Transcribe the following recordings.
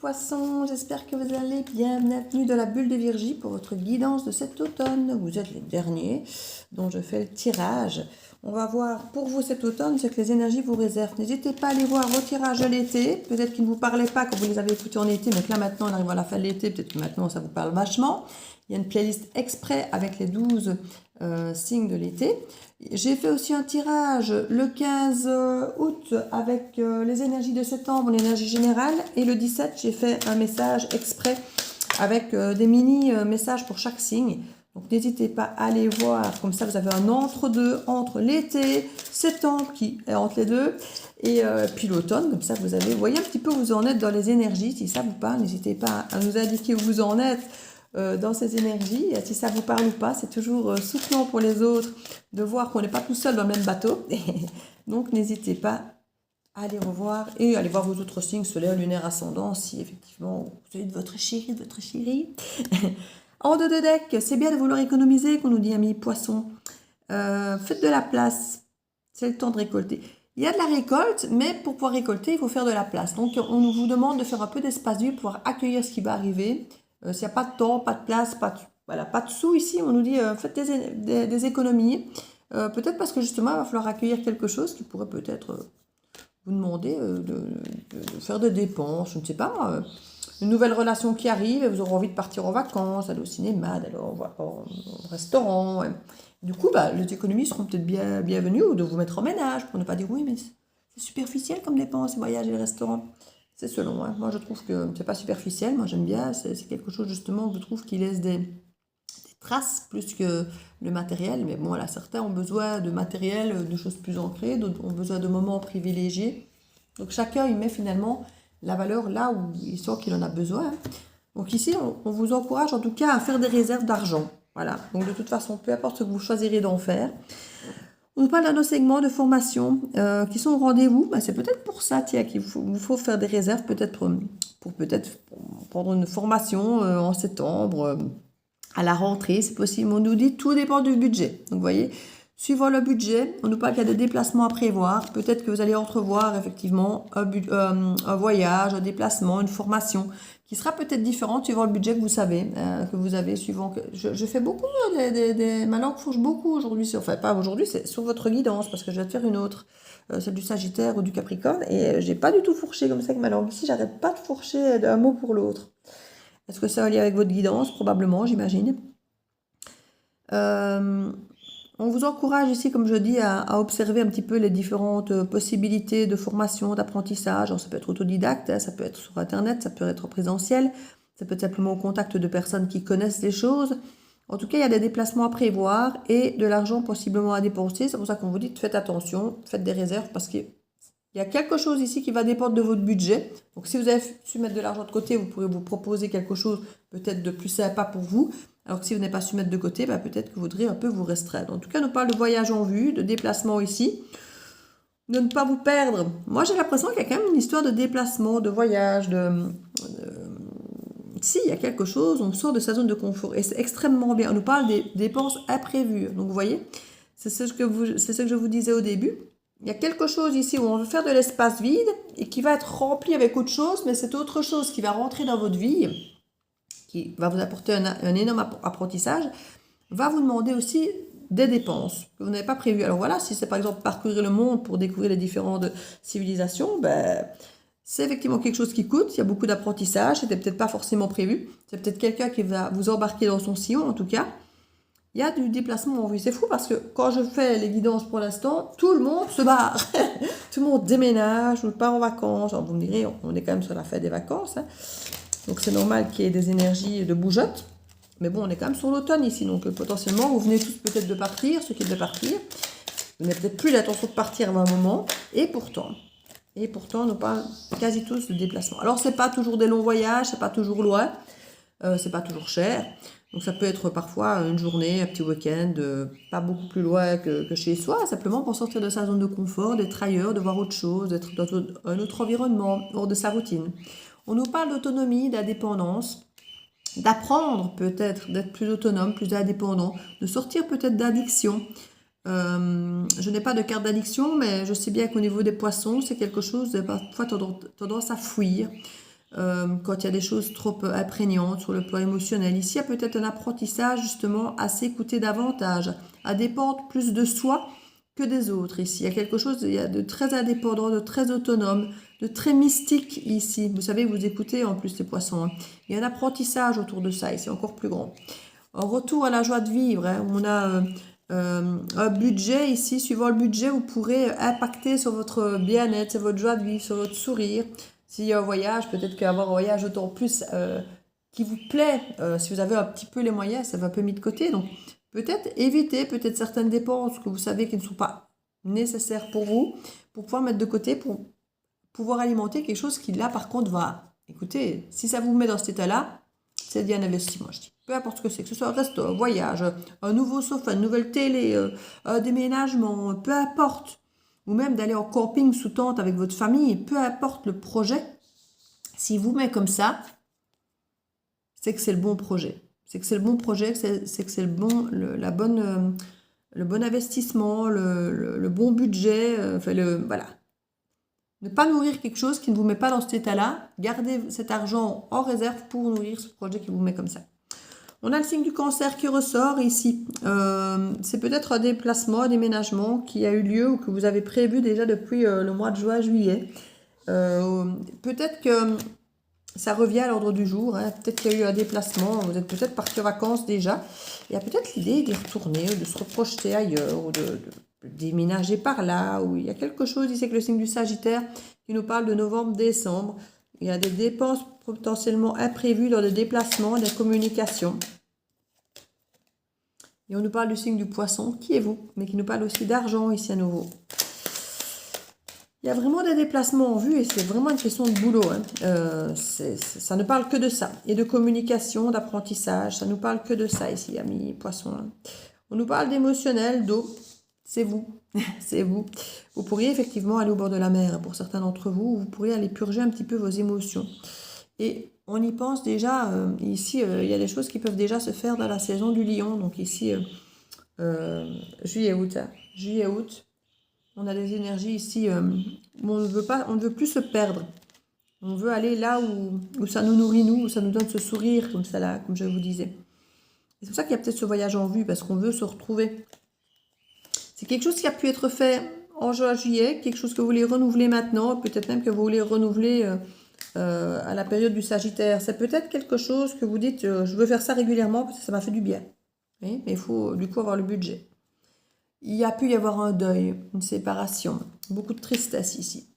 poissons, j'espère que vous allez bien. Bienvenue dans la bulle de Virgie pour votre guidance de cet automne. Vous êtes les derniers dont je fais le tirage. On va voir pour vous cet automne ce que les énergies vous réservent. N'hésitez pas à aller voir vos tirages de l'été. Peut-être qu'ils ne vous parlaient pas quand vous les avez écoutés en été, mais que là maintenant on arrive à la fin de l'été. Peut-être que maintenant ça vous parle vachement. Il y a une playlist exprès avec les 12 signes de l'été. J'ai fait aussi un tirage le 15 août avec les énergies de septembre, l'énergie générale. Et le 17, j'ai fait un message exprès avec des mini-messages pour chaque signe. Donc n'hésitez pas à aller voir, comme ça vous avez un entre-deux entre l'été, septembre qui est entre les deux, et puis l'automne, comme ça vous voyez un petit peu où vous en êtes dans les énergies. Si ça vous parle, n'hésitez pas à nous indiquer où vous en êtes dans ces énergies. Et si ça vous parle ou pas, c'est toujours soutenant pour les autres de voir qu'on n'est pas tout seul dans le même bateau. Donc n'hésitez pas à aller revoir et aller voir vos autres signes, solaire, lunaire, ascendant, si effectivement vous avez de votre chéri, de votre chérie. En dos de deck, c'est bien de vouloir économiser, qu'on nous dit, amis poissons. Faites de la place, c'est le temps de récolter. Il y a de la récolte, mais pour pouvoir récolter, il faut faire de la place. Donc on vous demande de faire un peu d'espace vide pour pouvoir accueillir ce qui va arriver. S'il n'y a pas de temps, pas de place, pas de sous ici, on nous dit faites des économies. Peut-être parce que justement, il va falloir accueillir quelque chose qui pourrait peut-être vous demander de faire des dépenses, je ne sais pas, une nouvelle relation qui arrive et vous aurez envie de partir en vacances, aller au cinéma, d'aller au restaurant. Ouais. Du coup, les économies seront peut-être bienvenues ou de vous mettre en ménage pour ne pas dire oui, mais c'est superficiel comme dépenses, les voyages et les restaurants. C'est selon. Hein. Moi, je trouve que c'est pas superficiel. Moi, j'aime bien. C'est quelque chose, justement, où je trouve qui laisse des traces plus que le matériel. Mais bon, voilà, certains ont besoin de matériel, de choses plus ancrées. D'autres ont besoin de moments privilégiés. Donc, chacun, il met finalement la valeur là où il sent qu'il en a besoin. Donc, ici, on vous encourage, en tout cas, à faire des réserves d'argent. Voilà. Donc, de toute façon, peu importe ce que vous choisirez d'en faire. On nous parle d'un segment de formation qui sont au rendez-vous. C'est peut-être pour ça, tiens, qu'il vous faut faire des réserves, peut-être pour prendre une formation en septembre, à la rentrée, c'est possible. On nous dit tout dépend du budget. Donc, vous voyez, suivant le budget, on nous parle qu'il y a des déplacements à prévoir. Peut-être que vous allez entrevoir effectivement un voyage, un déplacement, une formation qui sera peut-être différente suivant le budget que vous savez, que vous avez, suivant que... Je fais beaucoup, ma langue fourche beaucoup aujourd'hui, enfin pas aujourd'hui, c'est sur votre guidance, parce que je vais te faire une autre, celle du Sagittaire ou du Capricorne, et j'ai pas du tout fourché comme ça avec ma langue. Ici, j'arrête pas de fourcher d'un mot pour l'autre. Est-ce que ça va lier avec votre guidance? Probablement, j'imagine. On vous encourage ici, comme je dis, à observer un petit peu les différentes possibilités de formation, d'apprentissage. Alors, ça peut être autodidacte, ça peut être sur Internet, ça peut être présentiel, ça peut être simplement au contact de personnes qui connaissent les choses. En tout cas, il y a des déplacements à prévoir et de l'argent possiblement à dépenser. C'est pour ça qu'on vous dit, faites attention, faites des réserves parce qu'il y a quelque chose ici qui va dépendre de votre budget. Donc, si vous avez su mettre de l'argent de côté, vous pourrez vous proposer quelque chose peut-être de plus sympa pour vous. Alors que si vous n'avez pas su mettre de côté, peut-être que vous voudriez un peu vous restreindre. En tout cas, on nous parle de voyage en vue, de déplacement ici. De ne pas vous perdre. Moi, j'ai l'impression qu'il y a quand même une histoire de déplacement, de voyage, Si, il y a quelque chose, on sort de sa zone de confort. Et c'est extrêmement bien. On nous parle des dépenses imprévues. Donc, vous voyez, c'est ce que je vous disais au début. Il y a quelque chose ici où on veut faire de l'espace vide et qui va être rempli avec autre chose, mais c'est autre chose qui va rentrer dans votre vie, qui va vous apporter un énorme apprentissage, va vous demander aussi des dépenses que vous n'avez pas prévues. Alors voilà, si c'est par exemple parcourir le monde pour découvrir les différentes civilisations, c'est effectivement quelque chose qui coûte, il y a beaucoup d'apprentissage, c'était peut-être pas forcément prévu, c'est peut-être quelqu'un qui va vous embarquer dans son sillon en tout cas. Il y a du déplacement en vue. C'est fou parce que quand je fais les guidances pour l'instant, tout le monde se barre. Tout le monde déménage, ou part en vacances. Alors vous me direz, on est quand même sur la fête des vacances. Hein. Donc c'est normal qu'il y ait des énergies de bougeotte. Mais bon, on est quand même sur l'automne ici. Donc potentiellement, vous venez tous peut-être de partir, ceux qui devaient partir. Vous n'avez peut-être plus l'intention de partir avant un moment. Et pourtant, on nous parle quasi tous de déplacement. Alors c'est pas toujours des longs voyages, c'est pas toujours loin, c'est pas toujours cher. Donc ça peut être parfois une journée, un petit week-end, pas beaucoup plus loin que chez soi, simplement pour sortir de sa zone de confort, d'être ailleurs, de voir autre chose, d'être dans un autre environnement, hors de sa routine. On nous parle d'autonomie, d'indépendance, d'apprendre peut-être, d'être plus autonome, plus indépendant, de sortir peut-être d'addiction. Je n'ai pas de carte d'addiction, mais je sais bien qu'au niveau des poissons, c'est quelque chose de parfois tendance à fuir. quand il y a des choses trop imprégnantes sur le plan émotionnel. Ici, il y a peut-être un apprentissage justement à s'écouter davantage, à dépendre plus de soi que des autres ici. Il y a quelque chose il y a de très indépendant, de très autonome, de très mystique ici. Vous savez, vous écoutez en plus les poissons. Hein. Il y a un apprentissage autour de ça ici, encore plus grand. En retour à la joie de vivre, hein, on a un budget ici. Suivant le budget, vous pourrez impacter sur votre bien-être, sur votre joie de vivre, sur votre sourire. S'il y a un voyage, peut-être qu'avoir un voyage d'autant plus qui vous plaît, si vous avez un petit peu les moyens, ça va un peu mis de côté. Donc, peut-être éviter peut-être certaines dépenses que vous savez qui ne sont pas nécessaires pour vous, pour pouvoir mettre de côté, pour pouvoir alimenter quelque chose qui, là, par contre, va... Écoutez, si ça vous met dans cet état-là, c'est bien un investissement, je dis. Peu importe ce que ce soit un resto, un voyage, un nouveau sofa, une nouvelle télé, un déménagement, peu importe. Ou même d'aller en camping sous tente avec votre famille, peu importe le projet. Si vous met comme ça, c'est que c'est le bon projet. C'est que c'est le bon projet, c'est que c'est le bon investissement, le bon budget, voilà. Ne pas nourrir quelque chose qui ne vous met pas dans cet état-là. Gardez cet argent en réserve pour nourrir ce projet qui vous met comme ça. On a le signe du cancer qui ressort ici. C'est peut-être un déplacement, un déménagement qui a eu lieu ou que vous avez prévu déjà depuis le mois de juin, juillet. Peut-être que ça revient à l'ordre du jour. Hein. Peut-être qu'il y a eu un déplacement. Vous êtes peut-être parti en vacances déjà. Il y a peut-être l'idée d'y retourner, de se reprojeter ailleurs, ou de déménager par là, ou il y a quelque chose ici avec le signe du Sagittaire qui nous parle de novembre-décembre. Il y a des dépenses potentiellement imprévues dans des déplacements, des communications. Et on nous parle du signe du Poisson, qui est vous, mais qui nous parle aussi d'argent ici à nouveau. Il y a vraiment des déplacements en vue et c'est vraiment une question de boulot. Hein. Ça ne parle que de ça. Et de communication, d'apprentissage, ça ne nous parle que de ça ici, amis Poissons. Hein. On nous parle d'émotionnel, d'eau. C'est vous, c'est vous. Vous pourriez effectivement aller au bord de la mer pour certains d'entre vous. Vous pourriez aller purger un petit peu vos émotions. Et on y pense déjà, ici, il y a des choses qui peuvent déjà se faire dans la saison du lion. Donc ici, juillet-août. Hein. Juillet-août, on a des énergies ici où on ne veut plus se perdre. On veut aller là où ça nous nourrit, où ça nous donne ce sourire, comme ça là, comme je vous disais. C'est pour ça qu'il y a peut-être ce voyage en vue, parce qu'on veut se retrouver. C'est quelque chose qui a pu être fait en juin, juillet, quelque chose que vous voulez renouveler maintenant, peut-être même que vous voulez renouveler à la période du Sagittaire. C'est peut-être quelque chose que vous dites, je veux faire ça régulièrement parce que ça m'a fait du bien. Oui, mais il faut du coup avoir le budget. Il y a pu y avoir un deuil, une séparation, beaucoup de tristesse ici.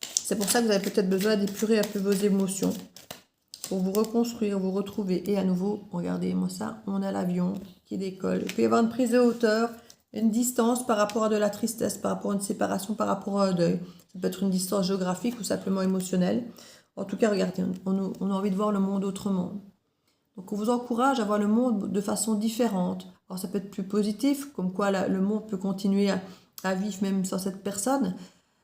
C'est pour ça que vous avez peut-être besoin d'épurer un peu vos émotions pour vous reconstruire, vous retrouver. Et à nouveau, regardez-moi ça, on a l'avion qui décolle. Il peut y avoir une prise de hauteur, une distance par rapport à de la tristesse, par rapport à une séparation, par rapport à un deuil. Ça peut être une distance géographique ou simplement émotionnelle. En tout cas, regardez, on a envie de voir le monde autrement. Donc, on vous encourage à voir le monde de façon différente. Alors, ça peut être plus positif, comme quoi le monde peut continuer à vivre même sans cette personne.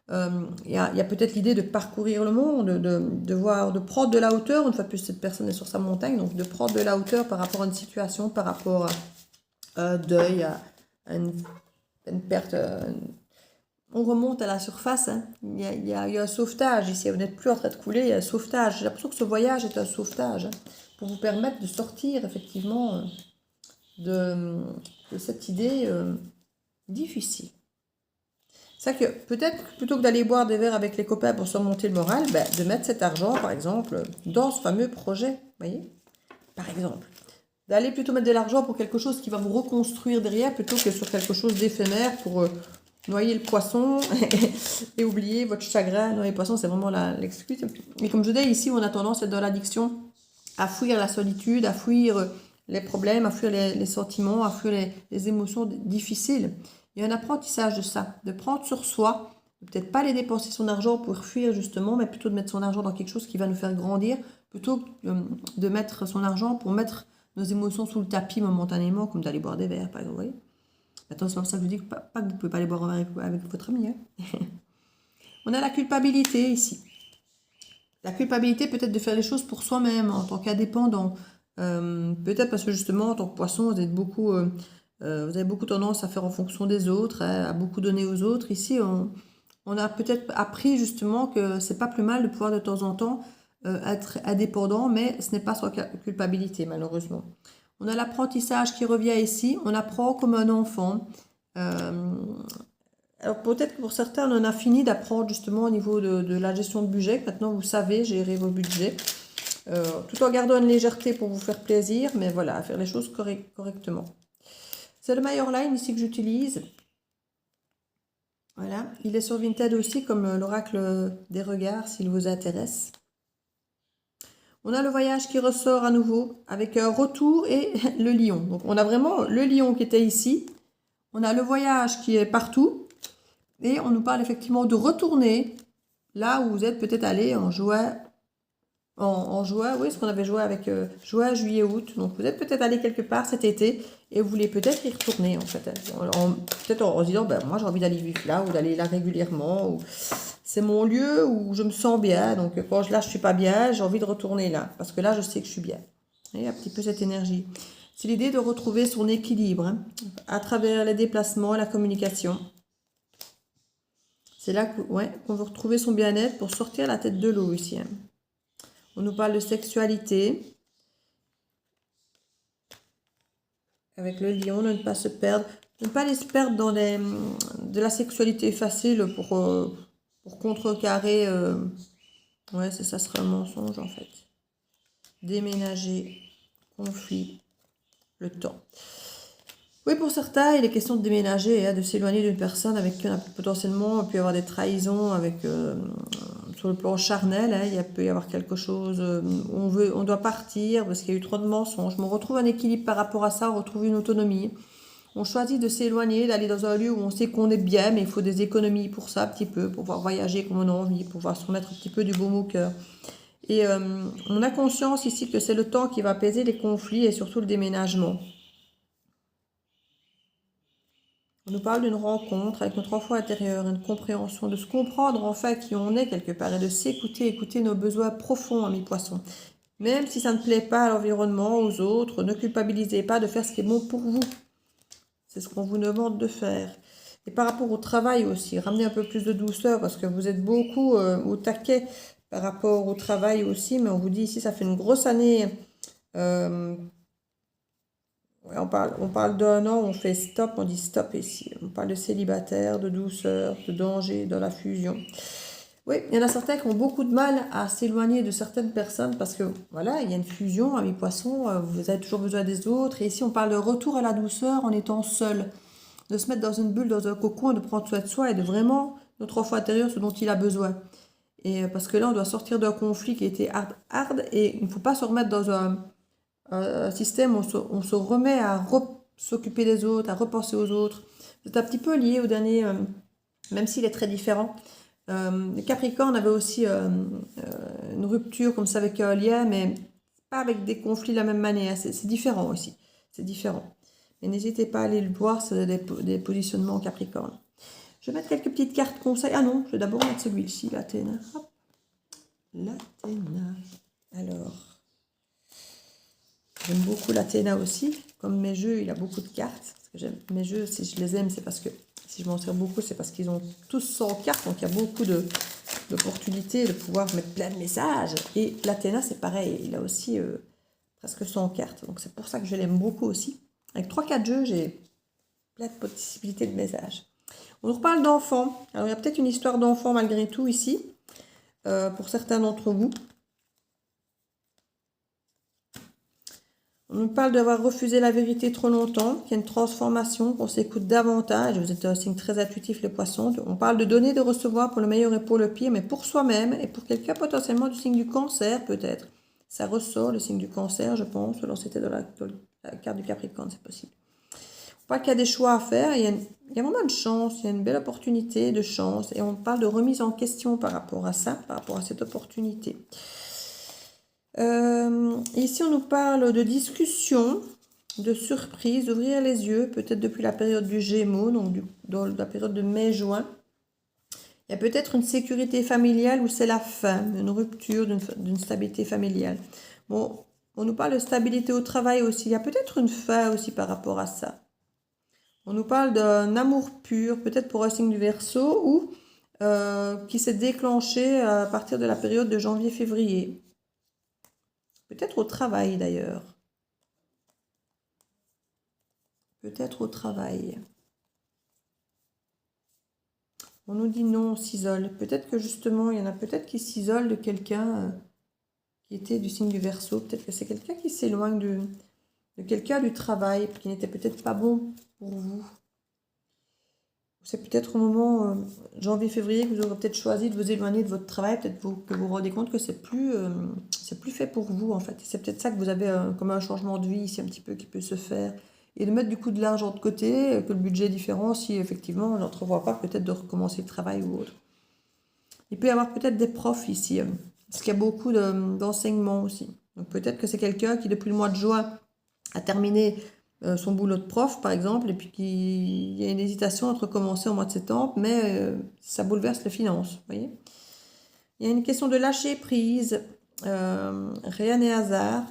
Il y a peut-être l'idée de parcourir le monde, de prendre de la hauteur. Une fois de plus, cette personne est sur sa montagne, donc de prendre de la hauteur par rapport à une situation, par rapport à un deuil, à une perte. On remonte à la surface. Hein. Il y a un sauvetage ici. Vous n'êtes plus en train de couler, il y a un sauvetage. J'ai l'impression que ce voyage est un sauvetage hein, pour vous permettre de sortir effectivement de cette idée difficile. C'est que peut-être plutôt que d'aller boire des verres avec les copains pour surmonter le moral, de mettre cet argent par exemple dans ce fameux projet. Vous voyez, par exemple. D'aller plutôt mettre de l'argent pour quelque chose qui va vous reconstruire derrière plutôt que sur quelque chose d'éphémère pour noyer le poisson et oublier votre chagrin. Noyer le poisson, c'est vraiment l'excuse. Mais comme je dis, ici, on a tendance à être dans l'addiction, à fuir la solitude, à fuir les problèmes, à fuir les sentiments, à fuir les émotions difficiles. Il y a un apprentissage de ça, de prendre sur soi, peut-être pas aller dépenser son argent pour fuir justement, mais plutôt de mettre son argent dans quelque chose qui va nous faire grandir, plutôt que de mettre son argent pour mettre nos émotions sous le tapis momentanément, comme d'aller boire des verres, par exemple. Vous voyez. Attends, c'est pour ça que je vous dis pas que vous ne pouvez pas aller boire un verre avec votre ami. Hein. On a la culpabilité ici. La culpabilité peut-être de faire les choses pour soi-même, en tant qu'indépendant. Peut-être parce que justement, en tant que poisson, vous avez beaucoup tendance à faire en fonction des autres, hein, à beaucoup donner aux autres. Ici, on a peut-être appris justement que c'est pas plus mal de pouvoir de temps en temps être indépendant, mais ce n'est pas sans culpabilité, malheureusement. On a l'apprentissage qui revient ici. On apprend comme un enfant. Alors peut-être que pour certains, on en a fini d'apprendre justement au niveau de la gestion de budget. Maintenant, vous savez gérer vos budgets. Tout en gardant une légèreté pour vous faire plaisir, mais voilà, faire les choses correctement. C'est le Major Line ici que j'utilise. Voilà, il est sur Vinted aussi comme l'oracle des regards s'il vous intéresse. On a le voyage qui ressort à nouveau avec un retour et le lion. Donc on a vraiment le lion qui était ici. On a le voyage qui est partout. Et on nous parle effectivement de retourner là où vous êtes peut-être allé en juin. En juin, oui, ce qu'on avait joué avec juin, juillet, août. Donc vous êtes peut-être allé quelque part cet été et vous voulez peut-être y retourner en fait. Peut-être en se disant, ben, moi j'ai envie d'aller vivre là ou d'aller là régulièrement. Ou c'est mon lieu où je me sens bien. Donc quand là je suis pas bien, j'ai envie de retourner là. Parce que là je sais que je suis bien. Et un petit peu cette énergie. C'est l'idée de retrouver son équilibre hein, à travers les déplacements, la communication. C'est là qu'on veut retrouver son bien-être pour sortir la tête de l'eau ici. Hein. On nous parle de sexualité. Avec le lion, de ne pas se perdre. De ne pas aller se perdre dans de la sexualité facile pour contrecarrer. Ouais, ça serait un mensonge en fait. Déménager, conflit, le temps. Oui, pour certains, il est question de déménager, hein, de s'éloigner d'une personne avec qui on a potentiellement pu avoir des trahisons avec, sur le plan charnel. Hein, il peut y avoir quelque chose, on doit partir parce qu'il y a eu trop de mensonges. Mais on retrouve un équilibre par rapport à ça, on retrouve une autonomie. On choisit de s'éloigner, d'aller dans un lieu où on sait qu'on est bien, mais il faut des économies pour ça, un petit peu, pour pouvoir voyager comme on a envie, pour pouvoir se remettre un petit peu du baume au cœur. Et on a conscience ici que c'est le temps qui va apaiser les conflits et surtout le déménagement. On nous parle d'une rencontre avec notre enfant intérieur, une compréhension, de se comprendre en fait qui on est quelque part et de s'écouter, écouter nos besoins profonds, amis poissons. Même si ça ne plaît pas à l'environnement, aux autres, ne culpabilisez pas de faire ce qui est bon pour vous. C'est ce qu'on vous demande de faire. Et par rapport au travail aussi, ramenez un peu plus de douceur parce que vous êtes beaucoup au taquet par rapport au travail aussi. Mais on vous dit ici, ça fait une grosse année. On parle d'un an, on fait stop, on dit stop ici. On parle de célibataire, de douceur, de danger, de la fusion. Oui, il y en a certains qui ont beaucoup de mal à s'éloigner de certaines personnes parce que voilà, il y a une fusion, amis poissons, vous avez toujours besoin des autres. Et ici, on parle de retour à la douceur en étant seul. De se mettre dans une bulle, dans un cocon, de prendre soin de soi et de vraiment, notre enfant intérieur, ce dont il a besoin. Et parce que là, on doit sortir d'un conflit qui était hard et il ne faut pas se remettre dans un système où on se remet à s'occuper des autres, à repenser aux autres. C'est un petit peu lié au dernier, même s'il est très différent. Le Capricorne avait aussi une rupture comme ça avec un lien, mais pas avec des conflits de la même manière. C'est différent aussi. C'est différent. Mais n'hésitez pas à aller le voir, c'est des positionnements en Capricorne. Je vais mettre quelques petites cartes conseils. Ah non, je vais d'abord mettre celui-ci, l'Athéna. Hop. L'Athéna. Alors, j'aime beaucoup l'Athéna aussi. Comme mes jeux, il a beaucoup de cartes. Parce que j'aime mes jeux, si je les aime, c'est parce que si je m'en sers beaucoup, c'est parce qu'ils ont tous 100 cartes. Donc il y a beaucoup d'opportunités de pouvoir mettre plein de messages. Et l'Athéna, c'est pareil. Il a aussi presque 100 cartes. Donc c'est pour ça que je l'aime beaucoup aussi. Avec 3-4 jeux, j'ai plein de possibilités de messages. On nous reparle d'enfants. Alors il y a peut-être une histoire d'enfants malgré tout ici. Pour certains d'entre vous. On nous parle d'avoir refusé la vérité trop longtemps, qu'il y a une transformation, qu'on s'écoute davantage. Vous êtes un signe très intuitif, les poissons. On parle de donner, de recevoir pour le meilleur et pour le pire, mais pour soi-même et pour quelqu'un potentiellement du signe du cancer, peut-être. Ça ressort, le signe du cancer, je pense. Alors c'était dans la carte du Capricorne, c'est possible. On parle qu'il y a des choix à faire. Il y a vraiment une chance, il y a une belle opportunité de chance. Et on parle de remise en question par rapport à ça, par rapport à cette opportunité. Ici, on nous parle de discussion, de surprise, d'ouvrir les yeux, peut-être depuis la période du Gémeaux, donc dans la période de mai-juin. Il y a peut-être une sécurité familiale où c'est la fin, une rupture d'une stabilité familiale. Bon, on nous parle de stabilité au travail aussi. Il y a peut-être une fin aussi par rapport à ça. On nous parle d'un amour pur, peut-être pour un signe du Verseau, ou qui s'est déclenché à partir de la période de janvier-février. Peut-être au travail d'ailleurs. Peut-être au travail. On nous dit non, on s'isole. Peut-être que justement, il y en a peut-être qui s'isolent de quelqu'un qui était du signe du Verseau. Peut-être que c'est quelqu'un qui s'éloigne de quelqu'un du travail, qui n'était peut-être pas bon pour vous. C'est peut-être au moment janvier-février que vous aurez peut-être choisi de vous éloigner de votre travail, peut-être que vous vous rendez compte que c'est plus fait pour vous en fait. C'est peut-être ça que vous avez comme un changement de vie ici un petit peu qui peut se faire. Et de mettre du coup de l'argent de côté, que le budget est différent si effectivement on n'entrevoit pas peut-être de recommencer le travail ou autre. Il peut y avoir peut-être des profs ici, parce qu'il y a beaucoup d'enseignements aussi. Donc peut-être que c'est quelqu'un qui depuis le mois de juin a terminé son boulot de prof, par exemple, et puis qu'il y a une hésitation entre commencer au mois de septembre, mais ça bouleverse les finances, vous voyez. Il y a une question de lâcher prise, rien n'est hasard.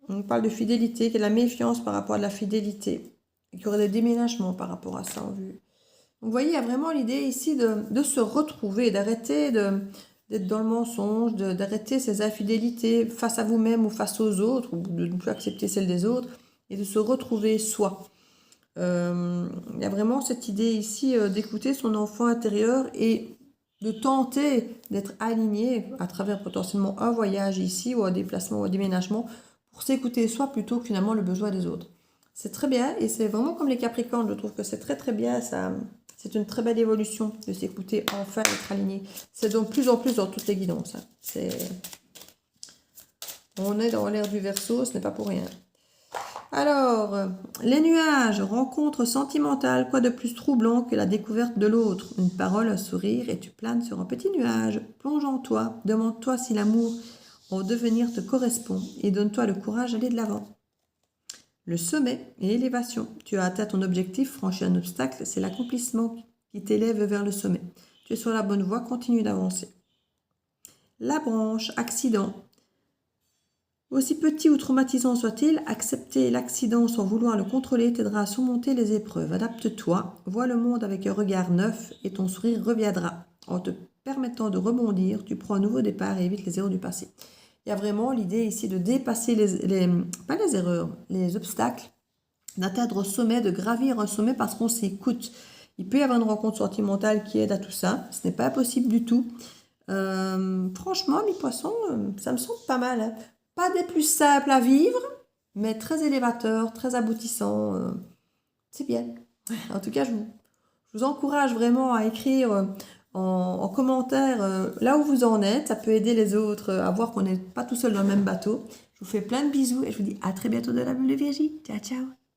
On parle de fidélité, qu'il y a de la méfiance par rapport à la fidélité, et qu'il y aurait des déménagements par rapport à ça en vue. Donc vous voyez, il y a vraiment l'idée ici de se retrouver, d'arrêter d'être dans le mensonge, d'arrêter ces infidélités face à vous-même ou face aux autres, ou de ne plus accepter celles des autres, et de se retrouver soi. Il y a vraiment cette idée ici d'écouter son enfant intérieur et de tenter d'être aligné à travers potentiellement un voyage ici, ou un déplacement, ou un déménagement, pour s'écouter soi plutôt que finalement le besoin des autres. C'est très bien, et c'est vraiment comme les Capricornes, je trouve que c'est très très bien, c'est une très belle évolution de s'écouter enfin, être aligné. C'est donc plus en plus dans toutes les guidances. On est dans l'ère du Verseau, ce n'est pas pour rien. Alors, les nuages, rencontre sentimentale, quoi de plus troublant que la découverte de l'autre? Une parole, un sourire, et tu planes sur un petit nuage. Plonge en toi, demande-toi si l'amour en devenir te correspond, et donne-toi le courage d'aller de l'avant. Le sommet et l'élévation. Tu as atteint ton objectif, franchi un obstacle, c'est l'accomplissement qui t'élève vers le sommet. Tu es sur la bonne voie, continue d'avancer. La branche, accident. Aussi petit ou traumatisant soit-il, accepter l'accident sans vouloir le contrôler t'aidera à surmonter les épreuves. Adapte-toi, vois le monde avec un regard neuf et ton sourire reviendra. En te permettant de rebondir, tu prends un nouveau départ et évites les erreurs du passé. Il y a vraiment l'idée ici de dépasser pas les erreurs, les obstacles, d'atteindre au sommet, de gravir un sommet parce qu'on s'écoute. Il peut y avoir une rencontre sentimentale qui aide à tout ça. Ce n'est pas possible du tout. Franchement, mes poissons, ça me semble pas mal. Hein. Pas des plus simples à vivre, mais très élévateurs, très aboutissants. C'est bien. En tout cas, je vous encourage vraiment à écrire en commentaire là où vous en êtes. Ça peut aider les autres à voir qu'on n'est pas tout seul dans le même bateau. Je vous fais plein de bisous et je vous dis à très bientôt dans la bulle de Virgie. Ciao, ciao.